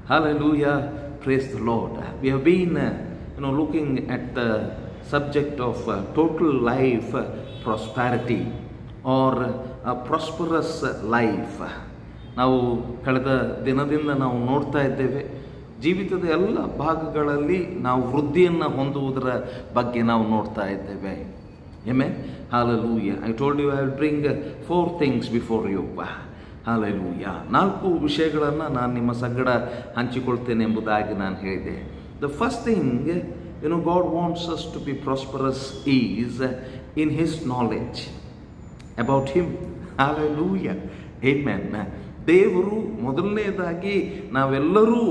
Hallelujah. Praise the Lord. We have been looking at the subject of total life prosperity or a prosperous life. ನಾವು ಕಳೆದ ದಿನದಿಂದ ನಾವು ನೋಡ್ತಾ ಇದ್ದೇವೆ, ಜೀವಿತದ ಎಲ್ಲ ಭಾಗಗಳಲ್ಲಿ ನಾವು ವೃದ್ಧಿಯನ್ನು ಹೊಂದುವುದರ ಬಗ್ಗೆ ನಾವು ನೋಡ್ತಾ ಇದ್ದೇವೆ. Amen. Hallelujah. I told you I will bring 4 things before you. Hallelujah. 4 ವಿಷಯಗಳನ್ನು ನಾನು ನಿಮ್ಮ ಸಂಗಡ ಹಂಚಿಕೊಳ್ತೇನೆ ಎಂಬುದಾಗಿ ನಾನು ಹೇಳಿದೆ. The first thing, God wants us to be prosperous is in His knowledge about Him. Hallelujah. Amen. ದೇವರು ಮೊದಲನೇದಾಗಿ ನಾವೆಲ್ಲರೂ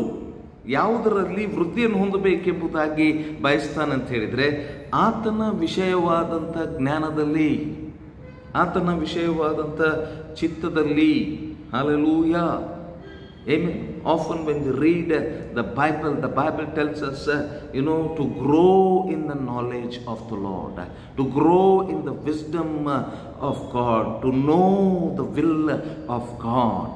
ಯಾವುದರಲ್ಲಿ ವೃದ್ಧಿಯನ್ನು ಹೊಂದಬೇಕೆಂಬುದಾಗಿ ಬಯಸ್ತಾನಂತ ಹೇಳಿದರೆ ಆತನ ವಿಷಯವಾದಂಥ ಜ್ಞಾನದಲ್ಲಿ, ಆತನ ವಿಷಯವಾದಂಥ ಚಿತ್ತದಲ್ಲಿ. Hallelujah. Amen. Often when we read the Bible tells us, to grow in the knowledge of the Lord, to grow in the wisdom of God, to know the will of God.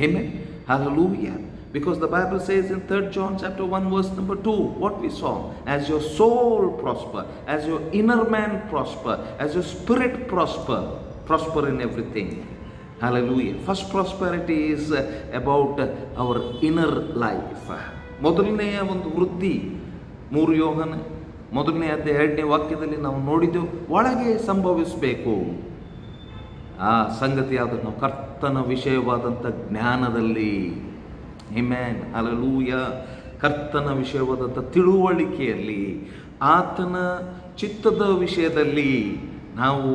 Amen. Hallelujah. Because the Bible says in 3 John chapter 1 verse number 2, what we saw, as your soul prosper, as your inner man prosper, as your spirit prosper in everything. Hallelujah. First prosperity is about our inner life. ಮೊದಲನೆಯ ಒಂದು ವೃದ್ಧಿ 3 ಯೋಹನ 1ನೇ ಅಧ್ಯಾಯ 2ನೇ ವಾಕ್ಯದಲ್ಲಿ ನಾವು ನೋಡಿದ್ದೆವು, ಒಳಗೆ ಸಂಭವಿಸಬೇಕು. ಆ ಸಂಗತಿ ಯಾವುದು? ನಾವು ಕರ್ತನ ವಿಷಯವಾದಂಥ ಜ್ಞಾನದಲ್ಲಿ. ಆಮೆನ್. ಹಲ್ಲೆಲೂಯಾ. ಕರ್ತನ ವಿಷಯವಾದಂಥ ತಿಳುವಳಿಕೆಯಲ್ಲಿ, ಆತನ ಚಿತ್ತದ ವಿಷಯದಲ್ಲಿ ನಾವು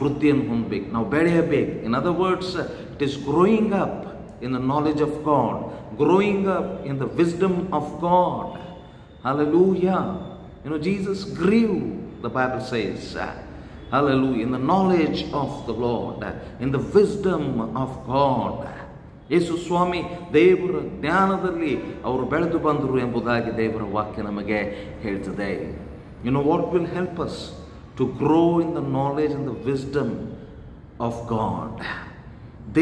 ವೃದ್ಧಿಯನ್ನು ಹೊಂದಬೇಕು, ನಾವು ಬೆಳೆಯಬೇಕು. In other words, it is growing up in the knowledge of god, growing up in the wisdom of god. Hallelujah. Jesus grew, the Bible says. Hallelujah. In the knowledge of the Lord, in the wisdom of God. ಯೇಸು ಸ್ವಾಮಿ ದೇವರ ಜ್ಞಾನದಲ್ಲಿ ಅವರು ಬೆಳೆದು ಬಂದರು ಎಂಬುದಾಗಿ ದೇವರ ವಾಕ್ಯ ನಮಗೆ ಹೇಳ್ತದೆ. What will help us to grow in the knowledge and the wisdom of God?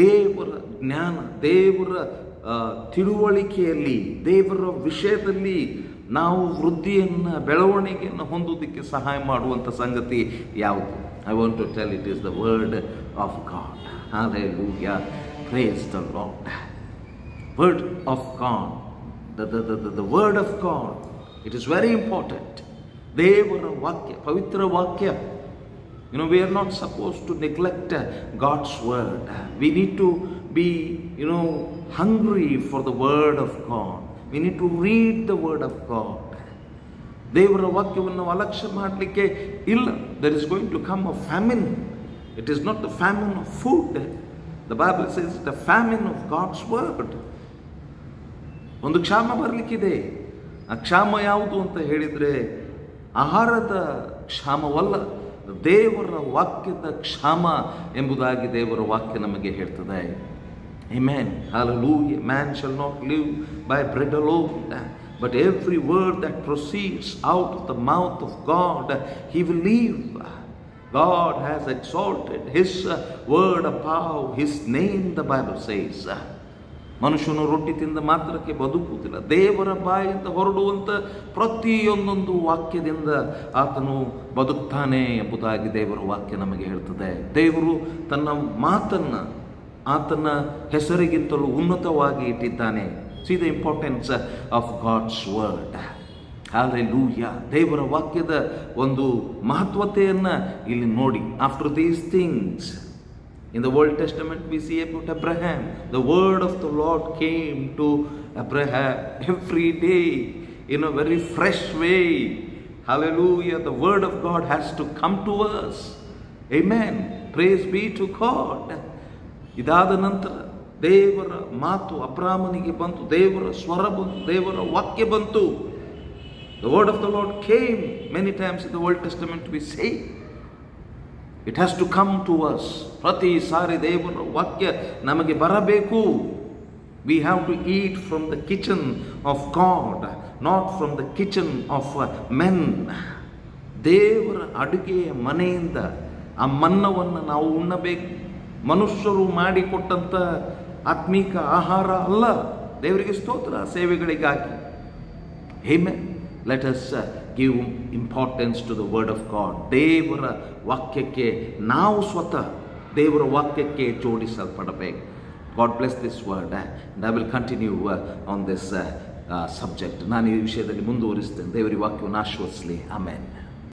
ದೇವರ ಜ್ಞಾನ, ದೇವರ ತಿಳುವಳಿಕೆಯಲ್ಲಿ, ದೇವರ ವಿಷಯದಲ್ಲಿ ನಾವು ವೃದ್ಧಿಯನ್ನು, ಬೆಳವಣಿಗೆಯನ್ನು ಹೊಂದುವುದಕ್ಕೆ ಸಹಾಯ ಮಾಡುವಂಥ ಸಂಗತಿ ಯಾವುದು? I want to tell it is the word of God. Hallelujah. Praise the Lord. Word of God. The word of God. It is very important. ದೇವರ ವಾಕ್ಯ, ಪವಿತ್ರ ವಾಕ್ಯ. We are not supposed to neglect God's word. We need to be, hungry for the word of God. We need to read the word of God. ದೇವರ ವಾಕ್ಯವನ್ನು ಅಲಕ್ಷ್ಯ ಮಾಡಲಿಕ್ಕೆ ಇಲ್ಲ. There is going to come a famine. It is not the famine of food. The Bible says the famine of God's word. ಒಂದು ಕ್ಷಾಮ ಬರಲಿಕ್ಕಿದೆ. ಆ ಕ್ಷಾಮ ಯಾವುದು ಅಂತ ಹೇಳಿದರೆ ಆಹಾರದ ಕ್ಷಾಮವಲ್ಲ, ದೇವರ ವಾಕ್ಯದ ಕ್ಷಾಮ ಎಂಬುದಾಗಿ ದೇವರ ವಾಕ್ಯ ನಮಗೆ ಹೇಳ್ತದೆ. Amen. Hallelujah. Man shall not live by bread alone, but every word that proceeds out of the mouth of God, he will live. God has exalted His word above His name, the Bible says. ಮನುಷ್ಯನು ರೊಟ್ಟಿ ತಿಂದ ಮಾತ್ರಕ್ಕೆ ಬದುಕುವುದಿಲ್ಲ, ದೇವರ ಬಾಯಿಂದ ಹೊರಡುವಂಥ ಪ್ರತಿಯೊಂದೊಂದು ವಾಕ್ಯದಿಂದ ಆತನು ಬದುಕ್ತಾನೆ ಎಂಬುದಾಗಿ ದೇವರ ವಾಕ್ಯ ನಮಗೆ ಹೇಳ್ತದೆ. ದೇವರು ತನ್ನ ಮಾತನ್ನು ಆತನ ಹೆಸರಿಗಿಂತಲೂ ಉನ್ನತವಾಗಿ ಇಟ್ಟಿದ್ದಾನೆ. See the importance of God's word. Hallelujah. ದೇವರ ವಾಕ್ಯದ ಒಂದು ಮಹತ್ವತೆಯನ್ನು ಇಲ್ಲಿ ನೋಡಿ. After these things, in the Old Testament we see about Abraham. The word of the Lord came to Abraham every day in a very fresh way. Hallelujah. The word of God has to come to us. Amen. Praise be to God. ಇದಾದ ನಂತರ ದೇವರ ಮಾತು ಅಬ್ರಾಮನಿಗೆ ಬಂತು, ದೇವರ ಸ್ವರ ಬಂತು, ದೇವರ ವಾಕ್ಯ ಬಂತು. The word of the Lord came many times in the Old Testament, we say. It has to come to us. ಪ್ರತಿ ಸಾರಿ ದೇವರ ವಾಕ್ಯ ನಮಗೆ ಬರಬೇಕು. We have to eat from the kitchen of God, not from the kitchen of men. ದೇವರ ಅಡುಗೆಯ ಮನೆಯಿಂದ ಆ ಮನ್ನವನ್ನು ನಾವು ಉಣ್ಣಬೇಕು. ಮನುಷ್ಯರು ಮಾಡಿಕೊಟ್ಟಂಥ ಆತ್ಮಿಕ ಆಹಾರ ಅಲ್ಲ. ದೇವರಿಗೆ ಸ್ತೋತ್ರ ಸೇವೆಗಳಿಗಾಗಿ. Amen. Let us give importance to the word of God. ದೇವರ ವಾಕ್ಯಕ್ಕೆ ನಾವು ಸ್ವತಃ ದೇವರ ವಾಕ್ಯಕ್ಕೆ ಜೋಡಿಸಲ್ಪಡಬೇಕು. God bless this word and I will continue on this subject. ನಾನು ಈ ವಿಷಯದಲ್ಲಿ ಮುಂದುವರಿಸ್ತೇನೆ. ದೇವರ ವಾಕ್ಯವನ್ನು ಆಶೀರ್ವದಿಸಲಿ. ಆಮೆನ್.